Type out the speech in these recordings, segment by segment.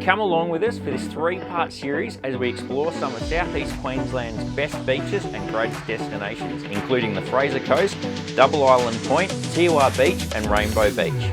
Come along with us for this 3-part series as we explore some of Southeast Queensland's best beaches and greatest destinations, including the Fraser Coast, Double Island Point, Teewah Beach and Rainbow Beach.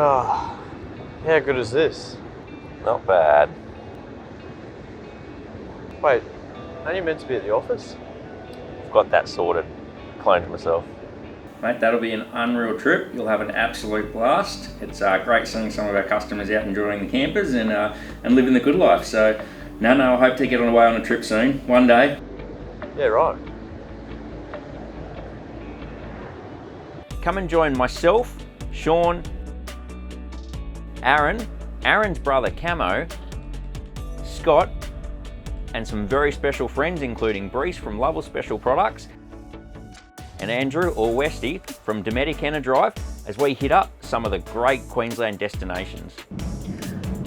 Oh, how good is this? Not bad. Wait, aren't you meant to be at the office? I've got that sorted. Claimed myself. Mate, that'll be an unreal trip. You'll have an absolute blast. It's great seeing some of our customers out enjoying the campers and living the good life. So, I hope to get away on a trip soon, one day. Yeah, right. Come and join myself, Sean, Aaron's brother Camo, Scott, and some very special friends including Breece from Lovells Special Products, and Andrew or Westy from Dometic Enerdive as we hit up some of the great Queensland destinations.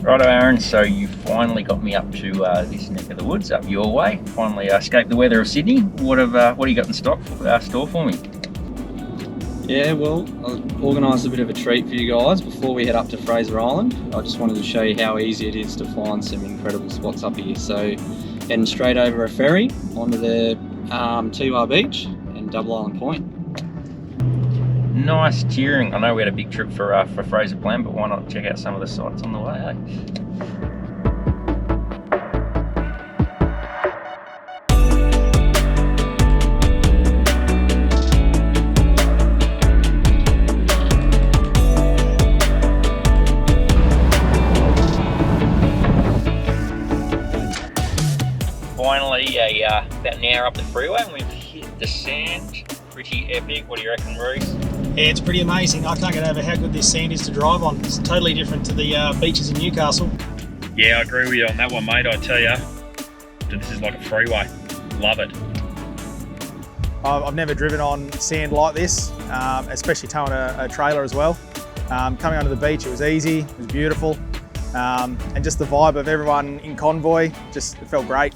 Righto Aaron, so you finally got me up to this neck of the woods, up your way. Finally escaped the weather of Sydney. What do you got in store for me? Yeah, well, I've organised a bit of a treat for you guys before we head up to Fraser Island. I just wanted to show you how easy it is to find some incredible spots up here. So, heading straight over a ferry onto the Teewah Beach and Double Island Point. Nice cheering. I know we had a big trip for Fraser planned, but why not check out some of the sites on the way, eh? Finally, about an hour up the freeway and we've hit the sand. Pretty epic. What do you reckon, Breece? Yeah, it's pretty amazing. I can't get over how good this sand is to drive on. It's totally different to the beaches in Newcastle. Yeah, I agree with you on that one, mate. I tell you, this is like a freeway. Love it. I've never driven on sand like this, especially towing a trailer as well. Coming onto the beach, it was easy, it was beautiful. And just the vibe of everyone in convoy, it felt great.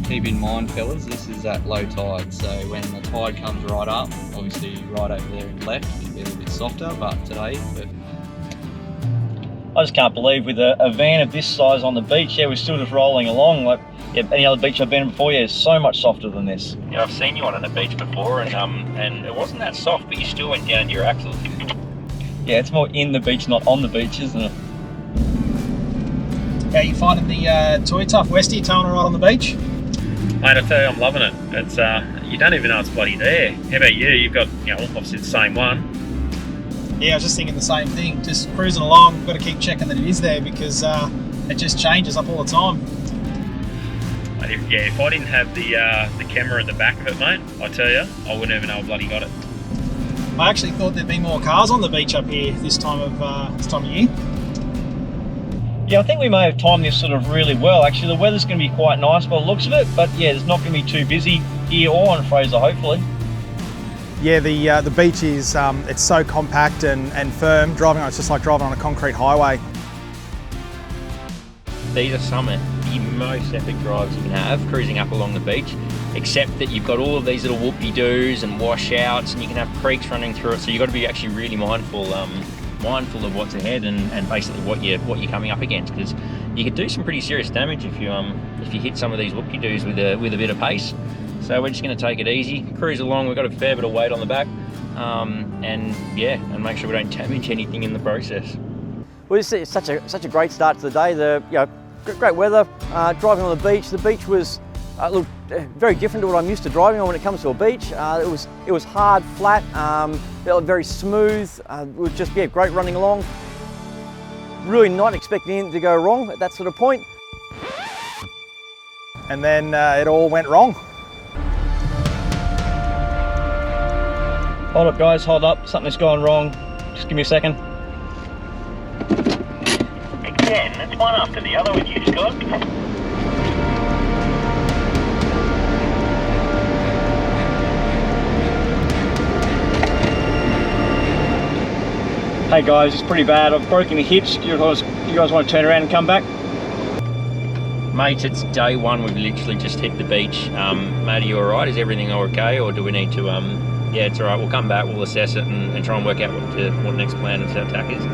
Keep in mind, fellas, this is at low tide, so when the tide comes right up, obviously right over there in left, it'll be a little bit softer, but today, I just can't believe with a van of this size on the beach, we're still just rolling along. Like any other beach I've been in before, it's so much softer than this. Yeah, I've seen you on a beach before, and it wasn't that soft, but you still went down to your axles. Yeah, it's more in the beach, not on the beach, isn't it? How you finding the Toytuf Westy towing right on the beach? Mate, I tell you, I'm loving it. It's you don't even know it's bloody there. How about you? You've got, obviously the same one. Yeah, I was just thinking the same thing. Just cruising along, we've got to keep checking that it is there because it just changes up all the time. If I didn't have the camera at the back of it, mate, I tell you, I wouldn't even know I bloody got it. I actually thought there'd be more cars on the beach up here this time of year. Yeah, I think we may have timed this sort of really well. Actually, the weather's going to be quite nice by the looks of it, but yeah, it's not going to be too busy here or on Fraser, hopefully. Yeah, the beach is it's so compact and firm. Driving on it's just like driving on a concrete highway. These are some of the most epic drives you can have, cruising up along the beach, except that you've got all of these little whoopie-doos and washouts, and you can have creeks running through it, so you've got to be actually really mindful of what's ahead and basically what you're coming up against, because you could do some pretty serious damage if you hit some of these whoopie-doos with a bit of pace. So we're just going to take it easy, cruise along. We've got a fair bit of weight on the back, and make sure we don't damage anything in the process. Well, it's such a great start to the day. Great weather, driving on the beach. The beach was very different to what I'm used to driving on when it comes to a beach. It was hard, flat, very smooth. It was just great running along. Really not expecting anything to go wrong at that sort of point. And then it all went wrong. Hold up, guys, hold up. Something's gone wrong. Just give me a second. Again, it's one after the other with you, Scott. Hey guys, it's pretty bad. I've broken the hitch. You guys want to turn around and come back? Mate, it's day one. We've literally just hit the beach. Mate, are you alright? Is everything okay, or do we need to, yeah, it's alright. We'll come back, we'll assess it and try and work out what the next plan of attack is.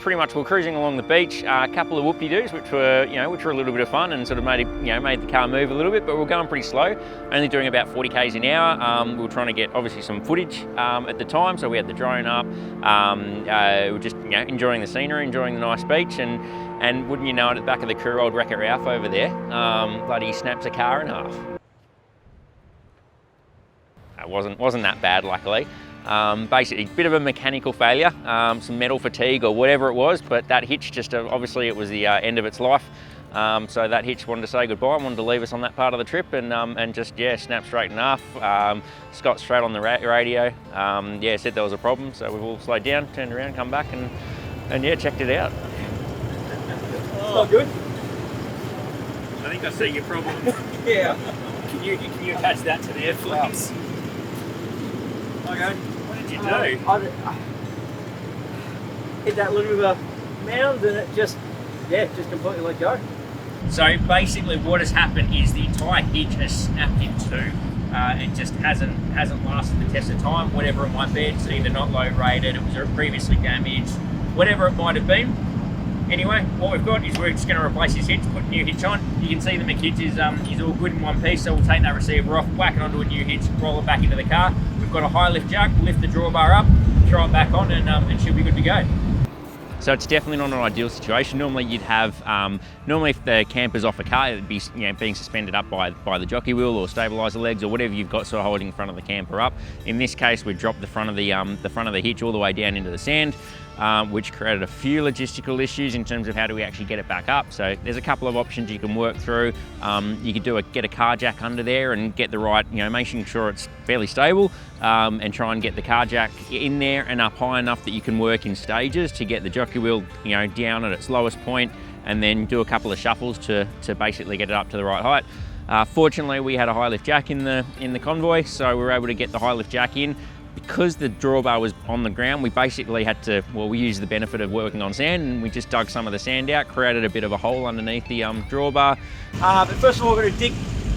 Pretty much we're cruising along the beach, a couple of whoop-de-doos which were a little bit of fun and sort of made the car move a little bit, but we're going pretty slow, only doing about 40 k's an hour. We were trying to get obviously some footage at the time, so we had the drone up. We were just enjoying the scenery, enjoying the nice beach, and wouldn't you know it, at the back of the crew, old Wreck-It Ralph over there, bloody snaps a car in half. It wasn't that bad, luckily. Basically, a bit of a mechanical failure, some metal fatigue or whatever it was, but that hitch just, obviously it was the end of its life. So that hitch wanted to say goodbye, wanted to leave us on that part of the trip and just, yeah, snapped straight in half. Scott straight on the radio, yeah, said there was a problem, so we've all slowed down, turned around, come back and yeah, checked it out. It's not good. I think I see your problem. Yeah. Can you attach that to there, please? Okay. What did you do? I hit that little bit of a mound and it just completely let go. So basically what has happened is the entire hitch has snapped in two. It just hasn't lasted the test of time, whatever it might be. It's either not load rated, it was previously damaged, whatever it might have been. Anyway, what we've got is we're just going to replace this hitch, put a new hitch on. You can see the McHitch is all good in one piece, so we'll take that receiver off, whack it onto a new hitch, roll it back into the car. We've got a high lift jack, lift the drawbar up, throw it back on, and she'll be good to go. So it's definitely not an ideal situation. Normally you'd have, normally if the camper's off a car, it'd be being suspended up by the jockey wheel or stabiliser legs or whatever you've got sort of holding the front of the camper up. In this case, we dropped the front of the hitch all the way down into the sand, which created a few logistical issues in terms of how do we actually get it back up. So there's a couple of options you can work through. You could get a car jack under there and get the right, making sure it's fairly stable, and try and get the car jack in there and up high enough that you can work in stages to get the jockey wheel, down at its lowest point, and then do a couple of shuffles to basically get it up to the right height. Fortunately, we had a high lift jack in the convoy, so we were able to get the high lift jack in. Because the drawbar was on the ground, we basically had to, we used the benefit of working on sand, and we just dug some of the sand out, created a bit of a hole underneath the drawbar. But first of all, we're going to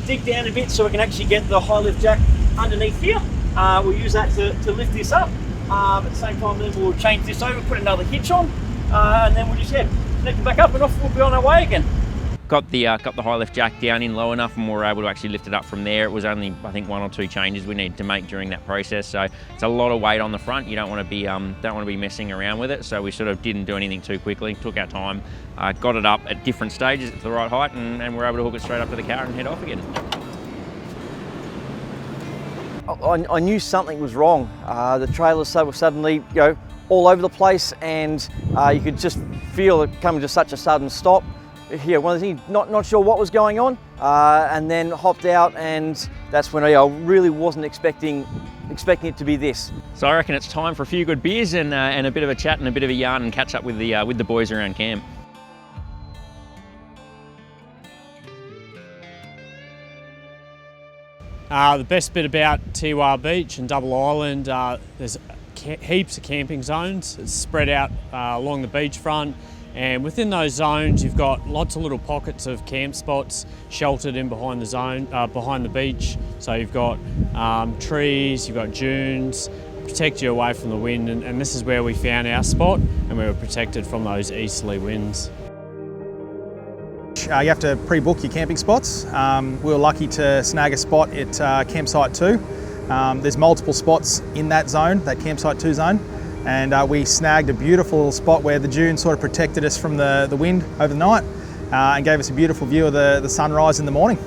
dig down a bit so we can actually get the high lift jack underneath here. We'll use that to lift this up. At the same time, then we'll change this over, put another hitch on, and then we'll just connect it back up and off we'll be on our way again. Got the high lift jack down in low enough, and we were able to actually lift it up from there. It was only, I think, 1 or 2 changes we needed to make during that process. So it's a lot of weight on the front. You don't want to be messing around with it. So we sort of didn't do anything too quickly. Took our time, got it up at different stages at the right height, and we're able to hook it straight up to the car and head off again. I knew something was wrong. The trailers were suddenly, all over the place, and you could just feel it coming to such a sudden stop. Here, one of the things, not sure what was going on, and then hopped out, and that's when I really wasn't expecting it to be this. So I reckon it's time for a few good beers and a bit of a chat and a bit of a yarn and catch up with the boys around camp. The best bit about Teewah Beach and Double Island, there's heaps of camping zones. It's spread out along the beachfront. And within those zones, you've got lots of little pockets of camp spots sheltered in behind the zone, behind the beach. So you've got trees, you've got dunes, protect you away from the wind. And this is where we found our spot, and we were protected from those easterly winds. You have to pre-book your camping spots. We were lucky to snag a spot at campsite 2. There's multiple spots in that zone, that campsite 2 zone. And we snagged a beautiful little spot where the dune sort of protected us from the wind overnight, and gave us a beautiful view of the sunrise in the morning.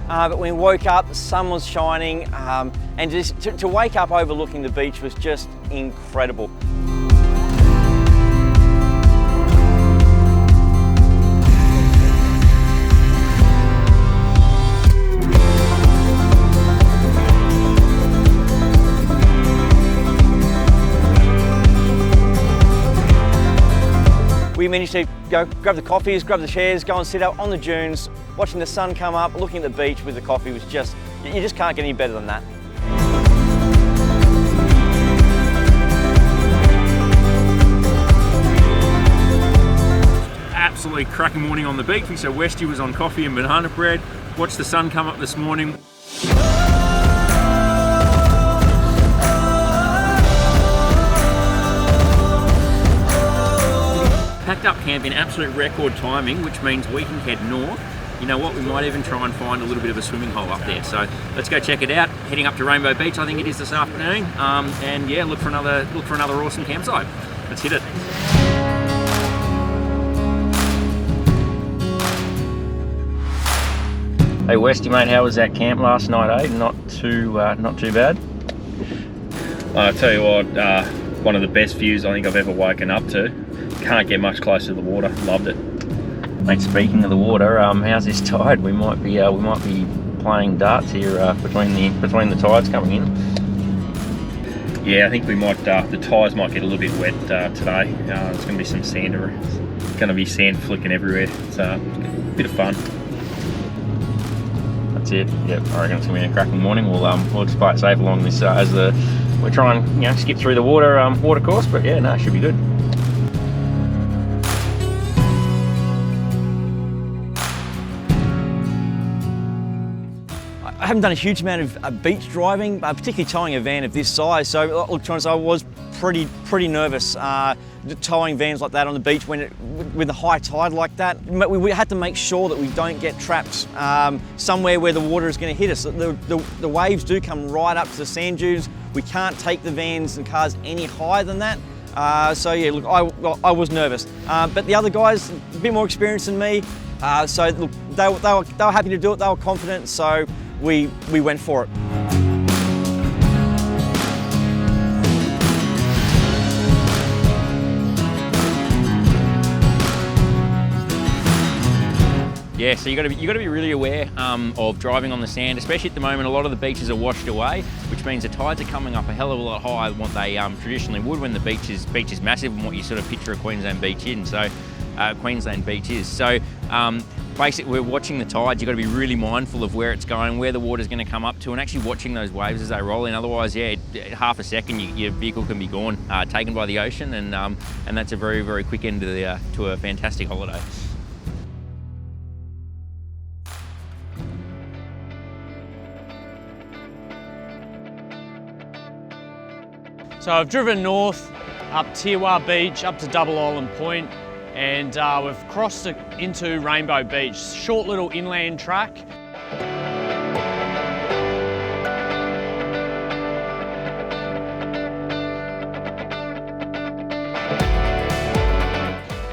but when we woke up, the sun was shining, and just to wake up overlooking the beach was just incredible. We managed to go grab the coffees, grab the chairs, go and sit out on the dunes, watching the sun come up, looking at the beach with the coffee was just, you just can't get any better than that. Absolutely cracking morning on the beach. So Westy was on coffee and banana bread. Watched the sun come up this morning. Packed up camp in absolute record timing, which means we can head north. You know what, we might even try and find a little bit of a swimming hole up there. So let's go check it out. Heading up to Rainbow Beach, I think it is this afternoon. And yeah, look for another awesome campsite. Let's hit it. Hey Westy mate, how was that camp last night, eh? Not too bad. I tell you what, one of the best views I think I've ever woken up to. Can't get much closer to the water. Loved it. Mate, speaking of the water, how's this tide? We might be playing darts here between the tides coming in. Yeah, I think we might. The tyres might get a little bit wet today. There's going to be some sand, going to be sand flicking everywhere. It's a bit of fun. That's it. Yep, I reckon it's going to be a cracking morning. We'll just play it safe along this we're trying skip through the water course, but yeah, no, it should be good. I haven't done a huge amount of beach driving, particularly towing a van of this size. So, look, I was pretty nervous towing vans like that on the beach with a high tide like that. We had to make sure that we don't get trapped somewhere where the water is going to hit us. The waves do come right up to the sand dunes. We can't take the vans and cars any higher than that. So yeah, look, I was nervous, but the other guys a bit more experienced than me. So look, they were happy to do it. They were confident. So we went for it. Yeah, so you got to be really aware of driving on the sand, especially at the moment. A lot of the beaches are washed away, which means the tides are coming up a hell of a lot higher than what they traditionally would when the beach is massive and what you sort of picture a Queensland beach in. So Queensland beach is. So basically, we're watching the tides. You've got to be really mindful of where it's going, where the water's going to come up to, and actually watching those waves as they roll in. Otherwise, yeah, half a second, your vehicle can be gone, taken by the ocean, and that's a very, very quick end to a fantastic holiday. So I've driven north up Teewah Beach, up to Double Island Point, and we've crossed it into Rainbow Beach. Short little inland track.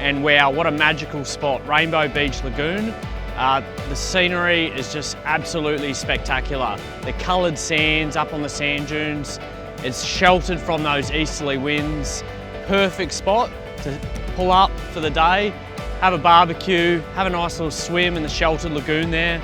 And wow, what a magical spot, Rainbow Beach Lagoon. The scenery is just absolutely spectacular. The coloured sands up on the sand dunes. It's sheltered from those easterly winds. Perfect spot to pull up for the day, have a barbecue, have a nice little swim in the sheltered lagoon there.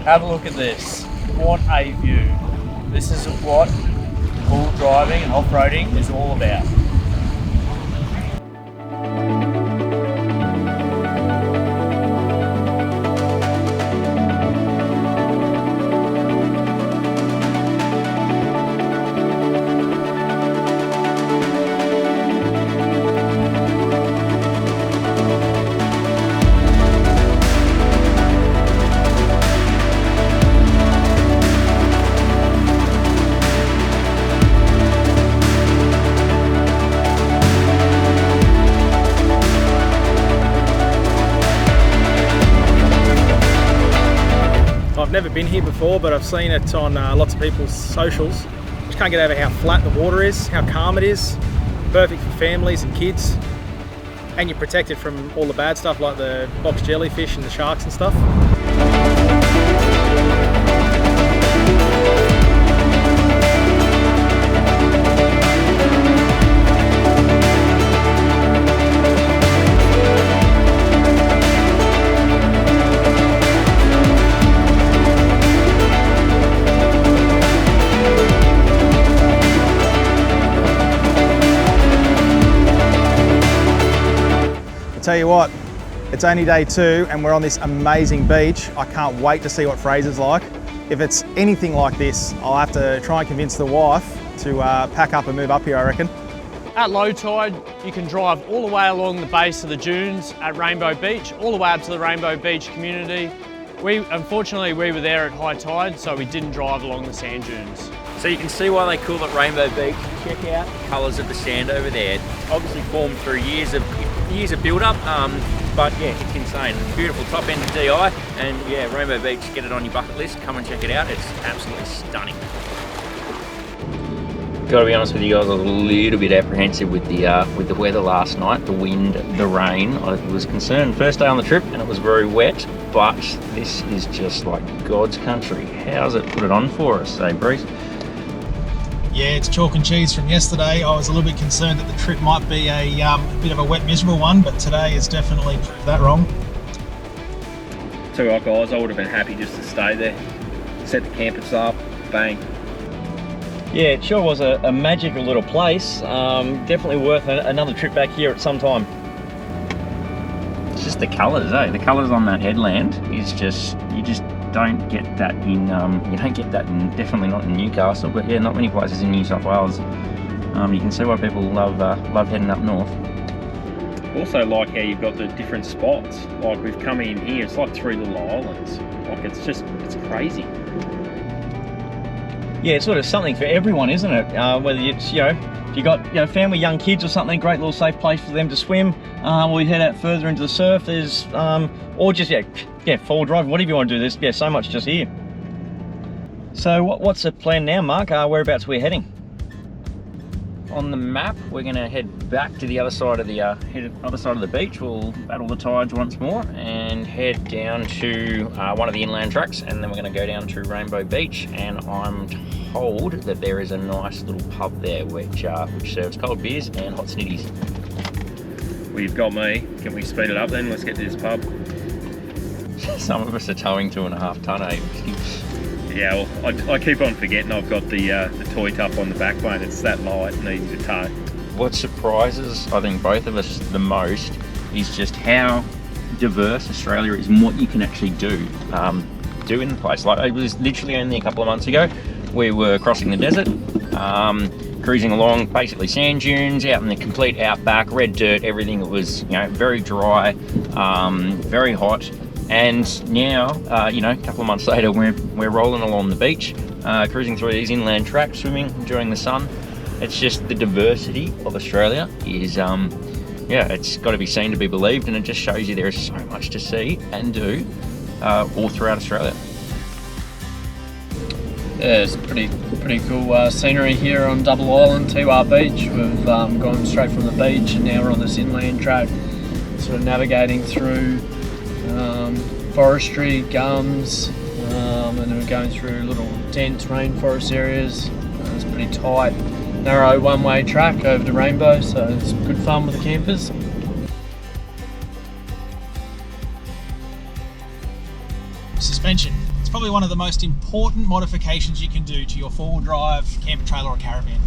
Have a look at this. What a view. This is what bull driving and off-roading is all about. never been here before, but I've seen it on lots of people's socials. Just can't get over how flat the water is, how calm it is. Perfect for families and kids. And you're protected from all the bad stuff like the box jellyfish and the sharks and stuff. Tell you what, it's only day 2 and we're on this amazing beach. I can't wait to see what Fraser's like. If it's anything like this, I'll have to try and convince the wife to pack up and move up here, I reckon. At low tide, you can drive all the way along the base of the dunes at Rainbow Beach, all the way up to the Rainbow Beach community. Unfortunately, we were there at high tide, so we didn't drive along the sand dunes. So you can see why they call it Rainbow Beach. Check out the colours of the sand over there. It's obviously formed through years of build-up, but yeah, it's insane. Beautiful top end of DI, and yeah, Rainbow Beach, get it on your bucket list. Come and check it out. It's absolutely stunning. Got to be honest with you guys, I was a little bit apprehensive with the weather last night, the wind, the rain. I was concerned first day on the trip, and it was very wet. But this is just like God's country. How's it put it on for us, eh, Breece? Yeah, it's chalk and cheese from yesterday. I was a little bit concerned that the trip might be a bit of a wet, miserable one, but today has definitely proved that wrong. Tell you what, guys, I would have been happy just to stay there, set the campers up, bang. Yeah, it sure was a magical little place. Definitely worth another trip back here at some time. It's just the colours, eh? The colours on that headland is just, you just don't get that in, definitely not in Newcastle, but yeah, not many places in New South Wales. You can see why people love heading up north. Also like how you've got the different spots. Like we've come in here, it's like 3 little islands. Like it's crazy. Yeah, it's sort of something for everyone, isn't it? Whether it's, if you got family, young kids or something, great little safe place for them to swim. Or you head out further into the surf, there's, or just, four-wheel drive, whatever you want to do, there's so much just here. So what's the plan now, Mark? Whereabouts are we heading? On the map, we're going to head back to the other side of the beach. We'll battle the tides once more and head down to one of the inland tracks, and then we're going to go down to Rainbow Beach. And I'm told that there is a nice little pub there which serves cold beers and hot snitties. Well, you've got me. Can we speed it up then? Let's get to this pub. Some of us are towing 2.5 tonne, eh? Yeah, well, I keep on forgetting I've got the Toytuf on the backbone. It's that light and easy to tow. What surprises, I think, both of us the most is just how diverse Australia is and what you can actually do in the place. Like, it was literally only a couple of months ago, we were crossing the desert, cruising along basically sand dunes, out in the complete outback, red dirt, everything. It was, very dry, very hot. And now, a couple of months later, we're rolling along the beach, cruising through these inland tracks, swimming, enjoying the sun. It's just the diversity of Australia is, it's got to be seen to be believed, and it just shows you there is so much to see and do all throughout Australia. Yeah, it's pretty cool scenery here on Double Island, Teewah Beach. We've gone straight from the beach, and now we're on this inland track, sort of navigating through forestry, gums, and then we're going through little dense rainforest areas. It's pretty tight, narrow one-way track over to Rainbow, so it's good fun with the campers. Suspension. It's probably one of the most important modifications you can do to your four-wheel drive camper trailer or caravan.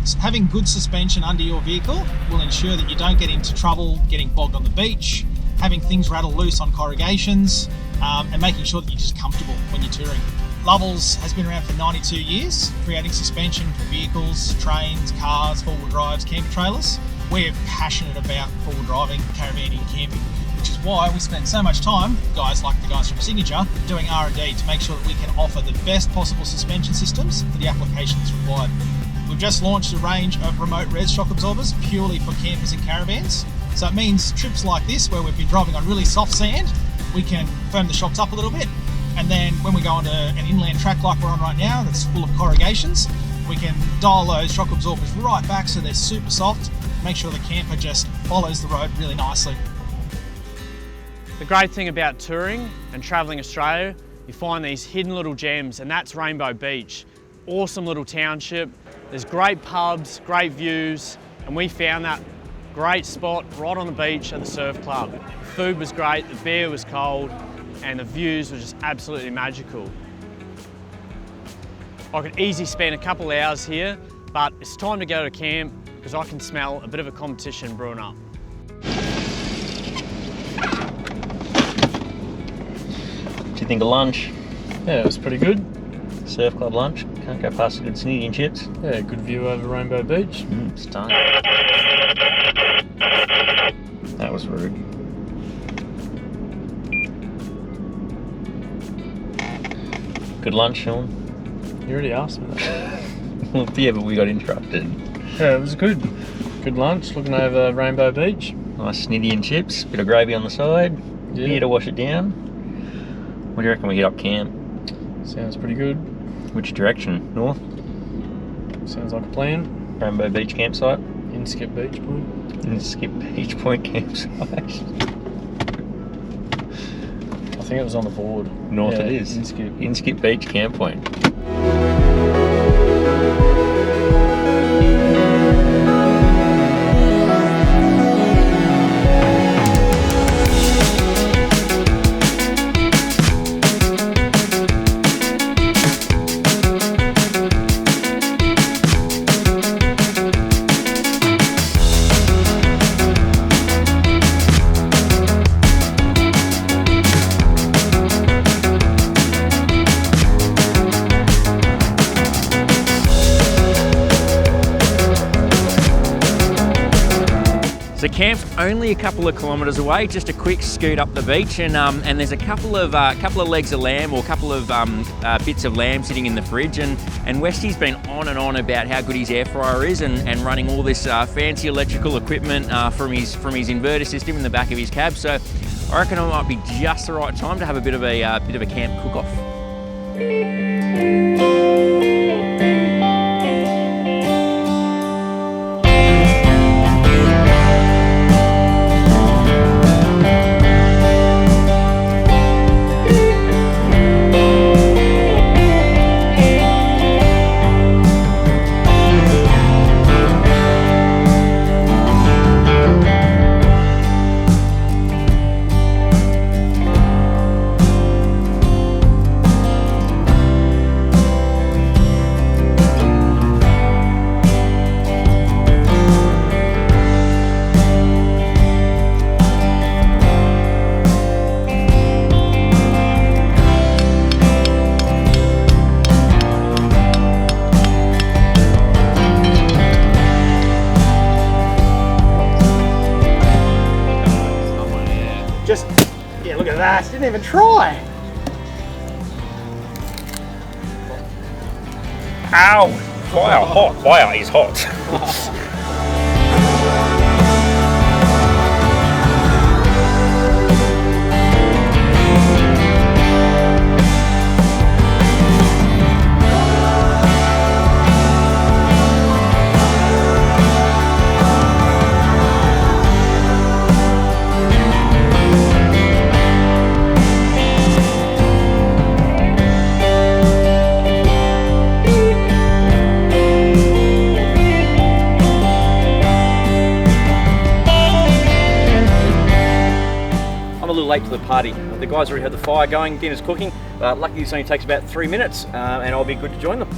So having good suspension under your vehicle will ensure that you don't get into trouble getting bogged on the beach, having things rattle loose on corrugations, and making sure that you're just comfortable when you're touring. Lovells has been around for 92 years, creating suspension for vehicles, trains, cars, four-wheel drives, camper trailers. We're passionate about four-wheel driving, caravanning and camping, which is why we spend so much time, guys like the guys from Signature, doing R&D to make sure that we can offer the best possible suspension systems for the applications required. We've just launched a range of remote res shock absorbers purely for campers and caravans. So it means trips like this, where we've been driving on really soft sand, we can firm the shocks up a little bit And then when we go onto an inland track like we're on right now, that's full of corrugations, we can dial those shock absorbers right back so they're super soft, make sure the camper just follows the road really nicely. The great thing about touring and travelling Australia, you find these hidden little gems, and that's Rainbow Beach. Awesome little township. There's great pubs, great views, and we found that great spot right on the beach at the surf club. The food was great, the beer was cold, and the views were just absolutely magical. I could easily spend a couple hours here, but it's time to go to camp because I can smell a bit of a competition brewing up. What do you think of lunch? Yeah, it was pretty good. Surf club lunch? Can't go past a good snitty and chips. Yeah, good view over Rainbow Beach. Stunning. That was rude. Good lunch, Sean. You already asked me that. Well, yeah, but we got interrupted. Yeah, it was good. Good lunch, looking over Rainbow Beach. Nice snitty and chips, bit of gravy on the side, Yeah. beer to wash it down. What do you reckon we get up camp? Sounds pretty good. Which direction? North? Sounds like a plan. Rainbow Beach campsite? Inskip Beach Point. Inskip Beach Point campsite. I think it was on the board. North Yeah, it is. Inskip. Inskip Beach Camp Point. So camp's only a couple of kilometres away, just a quick scoot up the beach, and there's a couple of legs of lamb or a couple of bits of lamb sitting in the fridge, and Westy's been on and on about how good his air fryer is, and running all this fancy electrical equipment from his inverter system in the back of his cab. So I reckon it might be just the right time to have a bit of a camp cook-off. Yeah, look at that, didn't even try. Ow! Fire hot. Fire is hot. Late to the party. The guys already had the fire going, dinner's cooking. Luckily this only takes about 3 minutes and I'll be good to join them.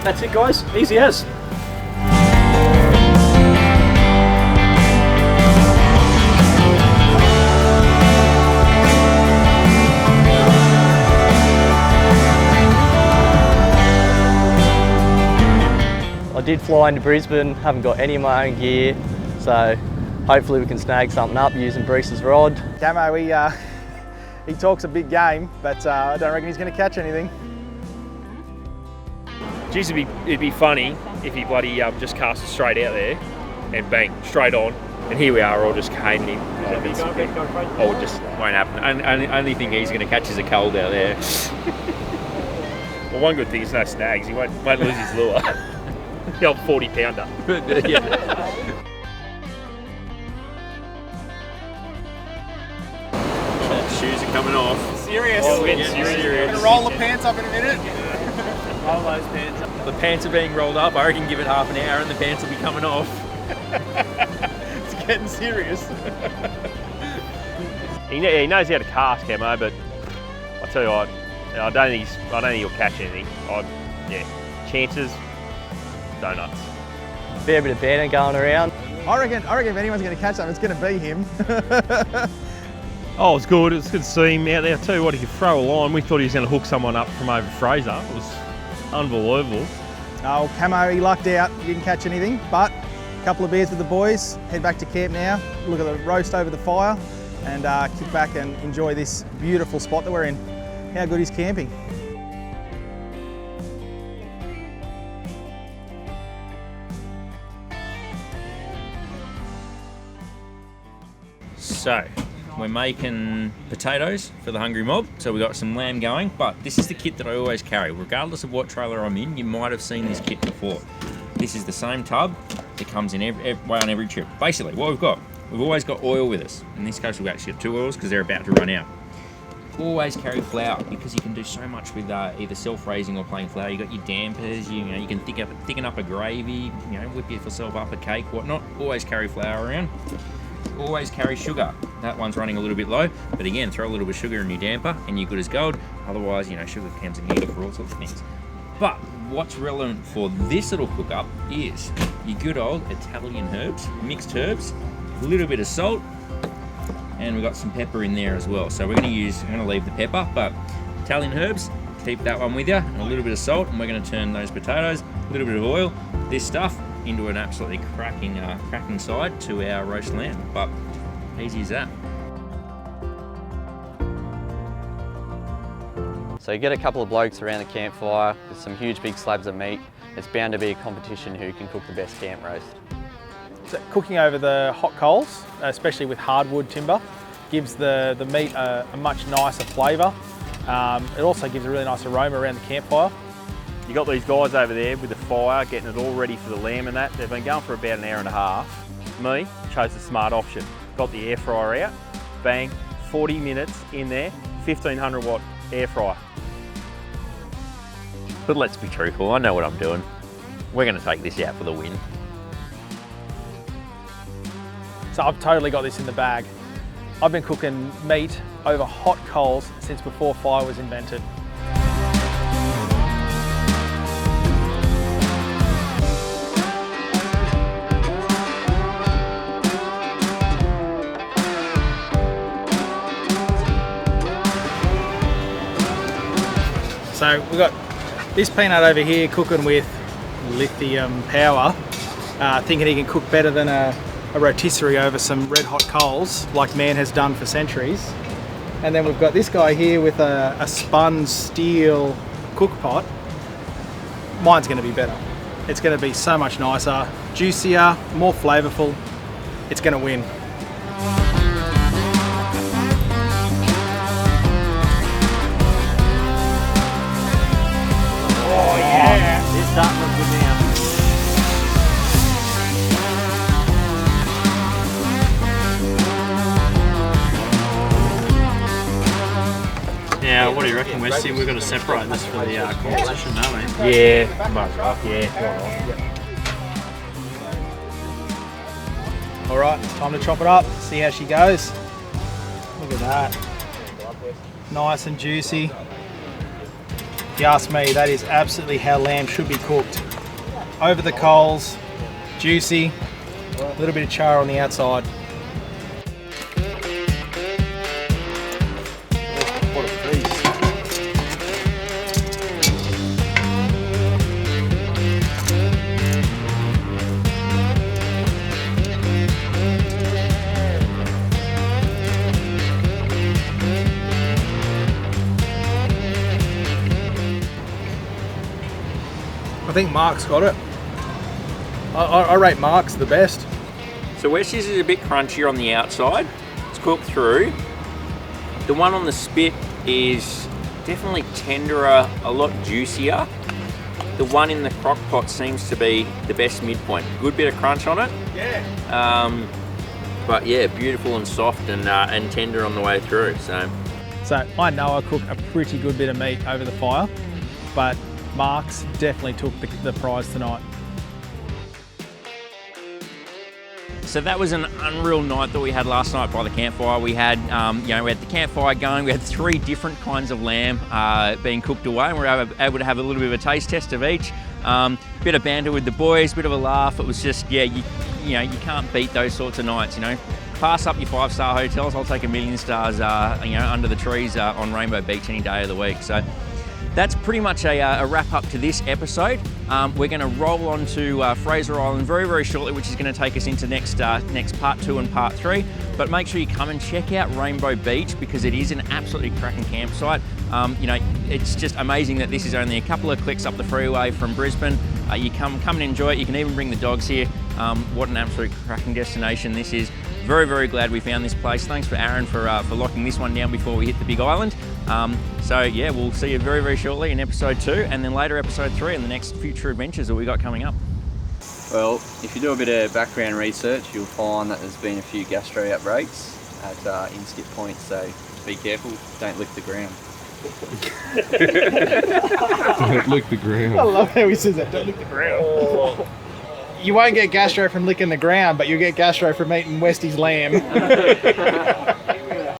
That's it guys, easy as. did fly into Brisbane, haven't got any of my own gear, so hopefully we can snag something up using Breece's rod. Camo, he talks a big game, but I don't reckon he's going to catch anything. Geez, it'd be funny if he bloody just cast it straight out there and bang, straight on. And here we are, all just caning him. Oh, it just won't happen. Only thing he's going to catch is a cold out there. Well, one good thing is no snags. He won't lose his lure. The old 40-pounder. Yeah. Shoes are coming off. Serious. Oh, it's serious. Gonna roll the pants up in a minute. Roll those pants up. The pants are being rolled up. I reckon give it half an hour and the pants will be coming off. It's getting serious. He knows how to cast, Camo, but I tell you what, I don't think he'll catch anything. Chances, donuts. Fair bit of banter going around. I reckon if anyone's going to catch something, it's going to be him. Oh, it's good. It's good to see him out there. I tell you what, he could throw a line. We thought he was going to hook someone up from over Fraser. It was unbelievable. Oh, Camo, he lucked out. He didn't catch anything, but a couple of beers with the boys. Head back to camp now. Look at the roast over the fire and kick back and enjoy this beautiful spot that we're in. How good is camping? So, we're making potatoes for the hungry mob. So we've got some lamb going, but this is the kit that I always carry. Regardless of what trailer I'm in, you might have seen this kit before. This is the same tub that comes in on every trip. Basically, what we've always got oil with us. In this case, we've actually got 2 oils because they're about to run out. Always carry flour because you can do so much with either self-raising or plain flour. You got your dampers, you know, you can thicken up a gravy, you know, whip yourself up a cake, whatnot. Always carry flour around. Always carry sugar. That one's running a little bit low, but again, throw a little bit of sugar in your damper and you're good as gold. Otherwise, you know, sugar cans are needed for all sorts of things. But what's relevant for this little cook-up is your good old Italian herbs, mixed herbs, a little bit of salt, and we've got some pepper in there as well. So I'm going to leave the pepper, but Italian herbs, keep that one with you, and a little bit of salt, and we're going to turn those potatoes, a little bit of oil, this stuff, into an absolutely cracking side to our roast lamb. But easy as that. So you get a couple of blokes around the campfire with some huge big slabs of meat. It's bound to be a competition who can cook the best camp roast. So cooking over the hot coals, especially with hardwood timber, gives the meat a much nicer flavour. It also gives a really nice aroma around the campfire. You got these guys over there with the fire, getting it all ready for the lamb and that. They've been going for about an hour and a half. Me, chose the smart option. Got the air fryer out, bang, 40 minutes in there, 1500 watt air fryer. But let's be truthful, I know what I'm doing. We're going to take this out for the win. So I've totally got this in the bag. I've been cooking meat over hot coals since before fire was invented. So we've got this peanut over here cooking with lithium power, thinking he can cook better than a rotisserie over some red hot coals like man has done for centuries. And then we've got this guy here with a spun steel cook pot. Mine's going to be better. It's going to be so much nicer, juicier, more flavourful. It's going to win. Oh yeah, it's starting to look good now. Now, what do you reckon, Westy? We've got to separate this for the competition, don't we? Yeah, might as well. Yeah, All right, time to chop it up, see how she goes. Look at that. Nice and juicy. If you ask me, that is absolutely how lamb should be cooked. Over the coals, juicy, a little bit of char on the outside. What a feast. think Mark's got it. I rate Mark's the best. So Westy's is a bit crunchier on the outside. It's cooked through. The one on the spit is definitely tenderer, a lot juicier. The one in the crock pot seems to be the best midpoint. Good bit of crunch on it. Yeah. But yeah, beautiful and soft and tender on the way through. So I know I cook a pretty good bit of meat over the fire, but Mark's definitely took the prize tonight. So that was an unreal night that we had last night by the campfire. We had, we had the campfire going. We had 3 different kinds of lamb being cooked away, and we were able to have a little bit of a taste test of each. Bit of banter with the boys, bit of a laugh. It was just, yeah, you can't beat those sorts of nights. Pass up your 5-star hotels. I'll take 1,000,000 stars, under the trees on Rainbow Beach any day of the week. So that's pretty much a wrap up to this episode. We're going to roll on to Fraser Island very, very shortly, which is going to take us into next part 2 and part 3. But make sure you come and check out Rainbow Beach because it is an absolutely cracking campsite. It's just amazing that this is only a couple of clicks up the freeway from Brisbane. You come and enjoy it. You can even bring the dogs here. What an absolute cracking destination this is. Very, very glad we found this place. Thanks for Aaron for locking this one down before we hit the Big Island. So yeah, we'll see you very, very shortly in episode 2 and then later episode 3 and the next future adventures that we got coming up. Well, if you do a bit of background research, you'll find that there's been a few gastro outbreaks at Inskip Point, so be careful, don't lick the ground. Don't lick the ground. I love how he says that, don't lick the ground. Oh. You won't get gastro from licking the ground, but you'll get gastro from eating Westy's lamb.